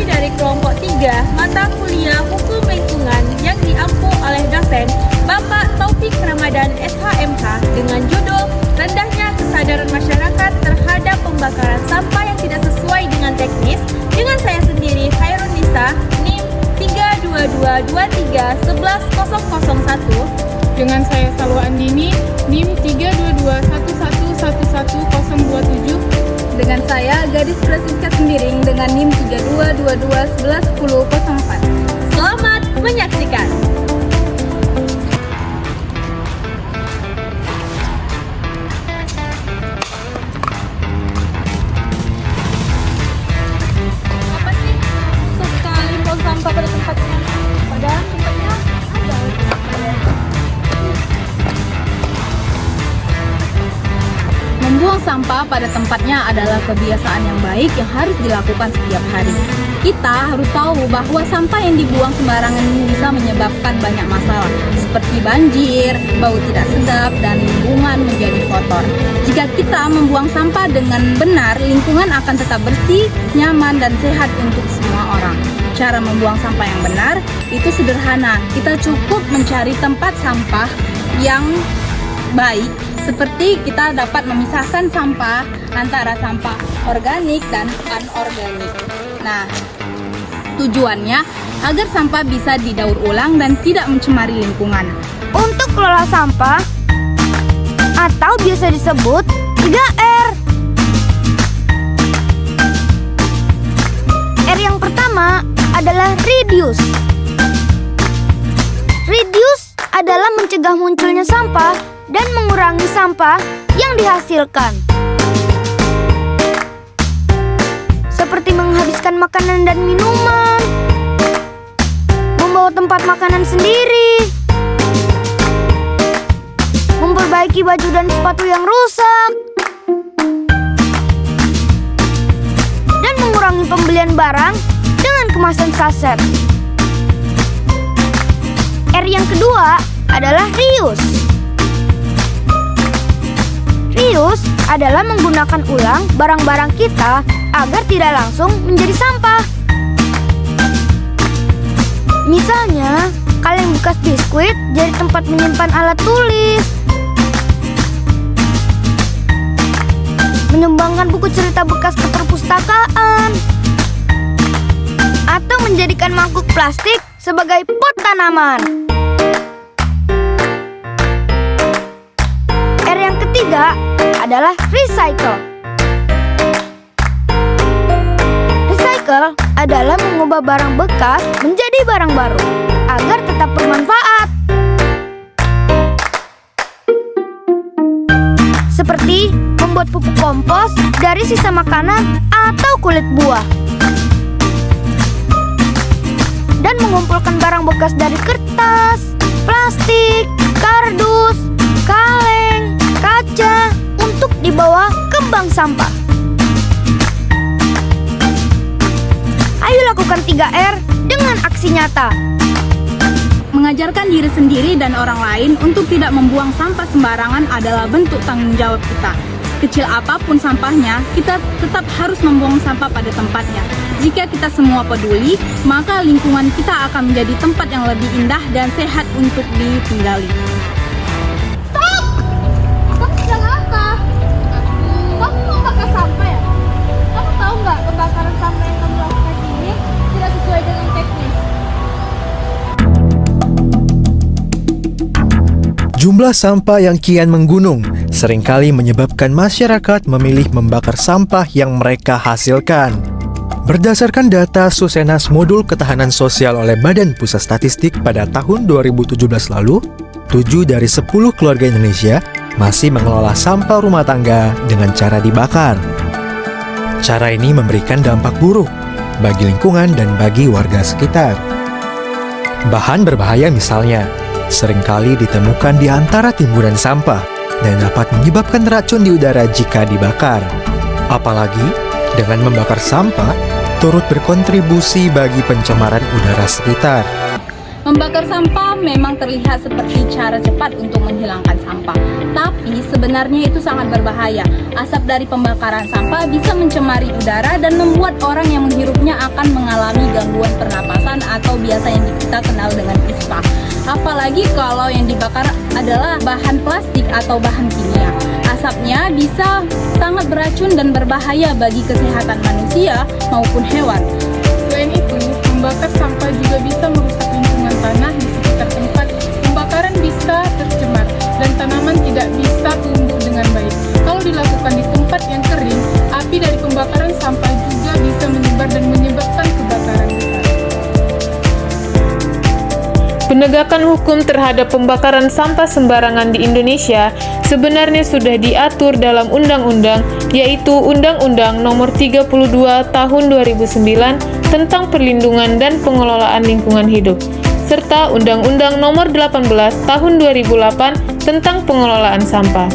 masih dari kelompok 3 mata kuliah Hukum Lingkungan yang diampu oleh dosen Bapak Taufik Ramadan SHMH dengan judul Rendahnya Kesadaran Masyarakat Terhadap Pembakaran Sampah yang Tidak Sesuai dengan Teknis, dengan saya sendiri Khairun Nisa, NIM 32223110001, dengan saya Salwa Andini, NIM 32211111027, dengan saya Gadis Francisca Sembiring dengan NIM 3222111004. Selamat menyaksikan. Apa sih susah sekali buang sampah pada tempatnya? Padahal tempatnya ada. Membuang sampah pada tempatnya adalah kebiasaan yang baik yang harus dilakukan setiap hari. Kita harus tahu bahwa sampah yang dibuang sembarangan ini bisa menyebabkan banyak masalah, seperti banjir, bau tidak sedap, dan lingkungan menjadi kotor. Jika kita membuang sampah dengan benar, lingkungan akan tetap bersih, nyaman, dan sehat untuk semua orang. Cara membuang sampah yang benar itu sederhana. Kita cukup mencari tempat sampah yang baik, seperti kita dapat memisahkan sampah antara sampah organik dan anorganik. Nah, tujuannya agar sampah bisa didaur ulang dan tidak mencemari lingkungan. Untuk kelola sampah atau biasa disebut 3R. R yang pertama adalah reduce. Reduce adalah mencegah munculnya sampah dan mengurangi sampah yang dihasilkan. Seperti menghabiskan makanan dan minuman, membawa tempat makanan sendiri, memperbaiki baju dan sepatu yang rusak, dan mengurangi pembelian barang dengan kemasan saset. R yang kedua adalah reuse. Reuse adalah menggunakan ulang barang-barang kita agar tidak langsung menjadi sampah. Misalnya, kaleng bekas biskuit jadi tempat menyimpan alat tulis, menyumbangkan buku cerita bekas ke perpustakaan, atau menjadikan mangkuk plastik sebagai pot tanaman. R yang ketiga adalah recycle. Recycle adalah mengubah barang bekas menjadi barang baru agar tetap bermanfaat. Seperti membuat pupuk kompos dari sisa makanan atau kulit buah. Dan mengumpulkan barang bekas dari kertas, plastik, kardus, kaleng, kaca untuk dibawa ke bank sampah. Ayo lakukan 3R dengan aksi nyata. Mengajarkan diri sendiri dan orang lain untuk tidak membuang sampah sembarangan adalah bentuk tanggung jawab kita. Sekecil apapun sampahnya, kita tetap harus membuang sampah pada tempatnya. Jika kita semua peduli, maka lingkungan kita akan menjadi tempat yang lebih indah dan sehat untuk ditinggali. Stop! Kamu sedang apa? Kamu membakar sampah ya? Kamu tahu nggak pembakaran sampah yang kamu lakukan ini tidak sesuai dengan teknis? Jumlah sampah yang kian menggunung seringkali menyebabkan masyarakat memilih membakar sampah yang mereka hasilkan. Berdasarkan data Susenas Modul Ketahanan Sosial oleh Badan Pusat Statistik pada tahun 2017 lalu, 7 dari 10 keluarga Indonesia masih mengelola sampah rumah tangga dengan cara dibakar. Cara ini memberikan dampak buruk bagi lingkungan dan bagi warga sekitar. Bahan berbahaya misalnya seringkali ditemukan di antara timbunan sampah dan dapat menyebabkan racun di udara jika dibakar. Apalagi dengan membakar sampah turut berkontribusi bagi pencemaran udara sekitar. Membakar sampah memang terlihat seperti cara cepat untuk menghilangkan sampah, tapi sebenarnya itu sangat berbahaya. Asap dari pembakaran sampah bisa mencemari udara dan membuat orang yang menghirupnya akan mengalami gangguan pernapasan atau biasa yang kita kenal dengan ispa. Apalagi kalau yang dibakar adalah bahan plastik atau bahan kimia. Asapnya bisa sangat beracun dan berbahaya bagi kesehatan manusia maupun hewan. Selain itu, membakar sampah juga bisa merusak lingkungan tanah di sekitar tempat pembakaran, bisa tercemar dan tanaman tidak bisa tumbuh dengan baik. Kalau dilakukan di tempat yang kering, api dari pembakaran sampah juga bisa menyebar dan menyebabkan kebakaran besar. Penegakan hukum terhadap pembakaran sampah sembarangan di Indonesia sebenarnya sudah diatur dalam undang-undang, yaitu Undang-Undang Nomor 32 Tahun 2009 tentang Perlindungan dan Pengelolaan Lingkungan Hidup, serta Undang-Undang Nomor 18 Tahun 2008 tentang Pengelolaan Sampah.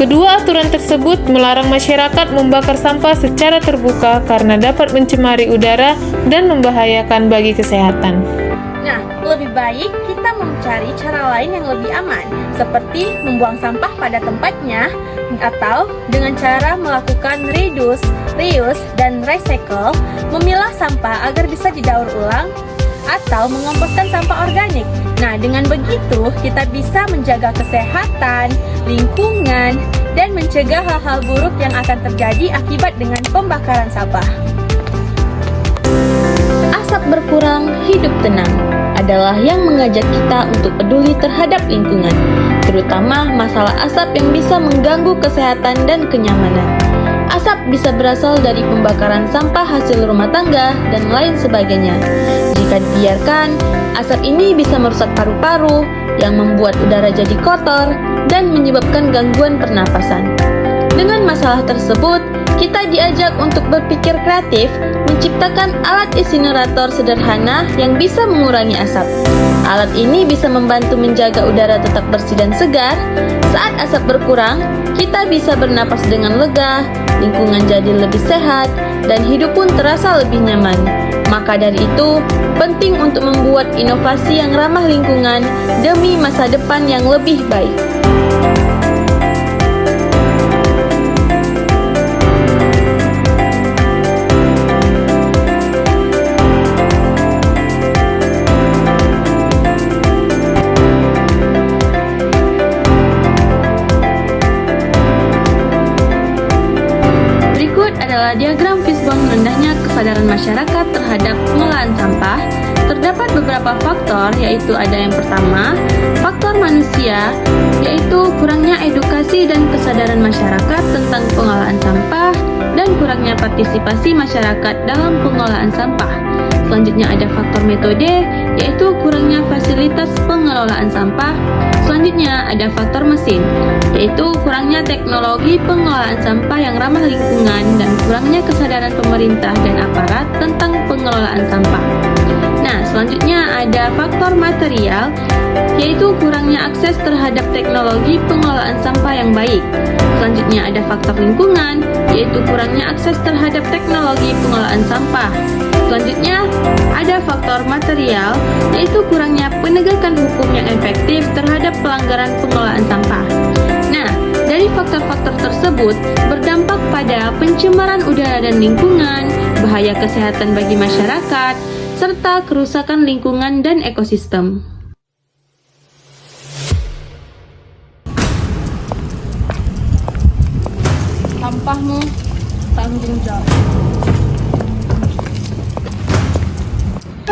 Kedua aturan tersebut melarang masyarakat membakar sampah secara terbuka karena dapat mencemari udara dan membahayakan bagi kesehatan. Nah, lebih baik kita mencari cara lain yang lebih aman, seperti membuang sampah pada tempatnya, atau dengan cara melakukan reduce, reuse, dan recycle, memilah sampah agar bisa didaur ulang, atau mengomposkan sampah organik. Nah, dengan begitu kita bisa menjaga kesehatan, lingkungan, dan mencegah hal-hal buruk yang akan terjadi akibat dengan pembakaran sampah. Asap berkurang, hidup tenang adalah yang mengajak kita untuk peduli terhadap lingkungan, terutama masalah asap yang bisa mengganggu kesehatan dan kenyamanan. Asap bisa berasal dari pembakaran sampah hasil rumah tangga dan lain sebagainya. Jika dibiarkan, asap ini bisa merusak paru-paru yang membuat udara jadi kotor dan menyebabkan gangguan pernapasan. Dengan masalah tersebut, kita diajak untuk berpikir kreatif, menciptakan alat insinerator sederhana yang bisa mengurangi asap. Alat ini bisa membantu menjaga udara tetap bersih dan segar. Saat asap berkurang, kita bisa bernapas dengan lega, lingkungan jadi lebih sehat, dan hidup pun terasa lebih nyaman. Maka dari itu, penting untuk membuat inovasi yang ramah lingkungan demi masa depan yang lebih baik. Diagram Fishbone rendahnya kesadaran masyarakat terhadap pengolahan sampah. Terdapat beberapa faktor, yaitu ada yang pertama, faktor manusia, yaitu kurangnya edukasi dan kesadaran masyarakat tentang pengolahan sampah dan kurangnya partisipasi masyarakat dalam pengolahan sampah. Selanjutnya ada faktor metode, yaitu kurangnya fasilitas pengelolaan sampah. Selanjutnya ada faktor mesin, yaitu kurangnya teknologi pengelolaan sampah yang ramah lingkungan dan kurangnya kesadaran pemerintah dan aparat tentang pengelolaan sampah. Nah, selanjutnya ada faktor material, yaitu kurangnya akses terhadap teknologi pengelolaan sampah yang baik. Selanjutnya ada faktor lingkungan, yaitu kurangnya akses terhadap teknologi pengelolaan sampah. Selanjutnya, ada faktor material, yaitu kurangnya penegakan hukum yang efektif terhadap pelanggaran pengelolaan sampah. Nah, dari faktor-faktor tersebut berdampak pada pencemaran udara dan lingkungan, bahaya kesehatan bagi masyarakat, serta kerusakan lingkungan dan ekosistem. Sampahmu tanggung jawab.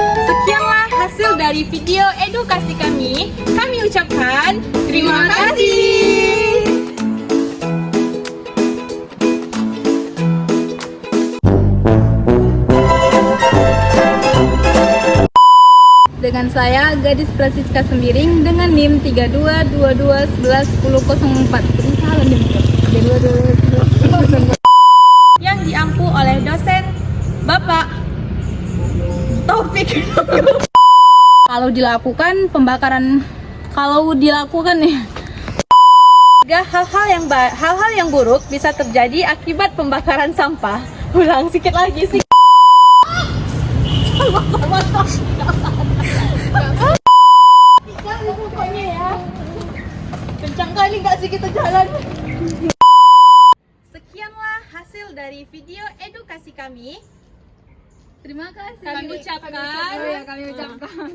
Sekianlah hasil dari video edukasi kami. Kami ucapkan terima kasih. Dengan saya, Gadis Prasiska Sembiring dengan NIM 3222111004. Salah NIM. 3222111004. Yang diampu oleh dosen Bapak Taufik. Kalau dilakukan Tiga hal-hal yang buruk bisa terjadi akibat pembakaran sampah. Ulang sikit lagi sih. Pokoknya ya. Kencang kali nggak sih kita jalan? Sekianlah hasil dari video edukasi kami. Terima kasih. Kami ucapkan. Kami ucapkan.